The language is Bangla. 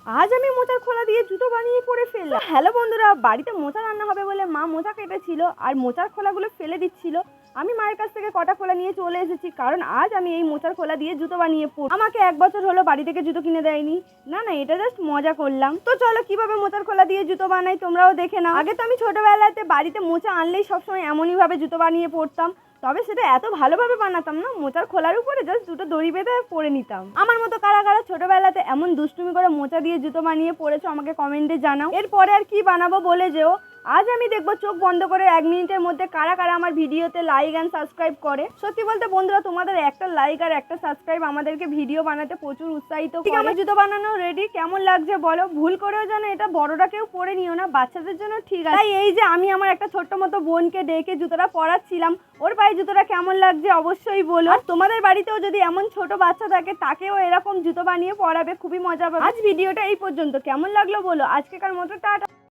আজ আমি মোচার খোলা দিয়ে জুতো বানিয়ে পরে ফেললাম। হ্যালো বন্ধুরা, বাড়িতে মোচা রান্না হবে বলে মা মোচা কেটেছিল আর মোচার খোলাগুলো ফেলে দিচ্ছিল। আমি মায়ের কাছ থেকে কটা খোলা নিয়ে চলে এসেছি, কারণ আজ আমি এই মোচার খোলা দিয়ে জুতো বানিয়ে পরব। আমাকে 1 বছর হলো বাড়ি থেকে জুতো কিনে দেয়নি। না এটা জাস্ট মজা করলাম। তো চলো কিভাবে মোচার খোলা দিয়ে জুতো বানাই তোমরাও দেখে নাও। আগে তো আমি ছোটবেলাতে বাড়িতে মোচা আনলেই সবসময় এমনই ভাবে জুতো বানিয়ে পরতাম, তবে সেটা এত ভালোভাবে বানাতাম না। মোচার খোলার উপরে জাস্ট দুটো দড়ি বেঁধে পরে নিতাম। আমার মতো কারা কারা ছোটবেলাতে এমন দুষ্টুমি করে মোচা দিয়ে জুতো বানিয়ে পড়েছো আমাকে কমেন্টে জানাও। এরপরে আর কি বানাবো বলে যেও। আজ আমি দেখবো চোখ বন্ধ করে 1 মিনিটের মধ্যে কারা কারা আমার ভিডিওতে লাইক অ্যান্ড সাবস্ক্রাইব করে। সত্যি বলতে বন্ধুরা, তোমাদের একটা লাইক আর একটা সাবস্ক্রাইব আমাদেরকে ভিডিও বানাতে প্রচুর উৎসাহিত করে। আমার জুতো বানানো রেডি, কেমন লাগছে বলো। ভুল করেও যেন এটা বড়রা কেউ পরে নিও না, বাচ্চাদের জন্য ঠিক আছে। তাই এই যে আমি আমার একটা ছোট্ট মতো বোনকে ডেকে জুতোটা পরাচ্ছিলাম, ওর পায়ে জুতোটা কেমন লাগছে অবশ্যই বলো। আর তোমাদের বাড়িতেও যদি এমন ছোট বাচ্চা থাকে তাকেও এরকম জুতো বানিয়ে পরাবে, খুবই মজা পাবে। আজ ভিডিওটা এই পর্যন্ত, কেমন লাগলো বলো। আজকেকার মতো টাটা।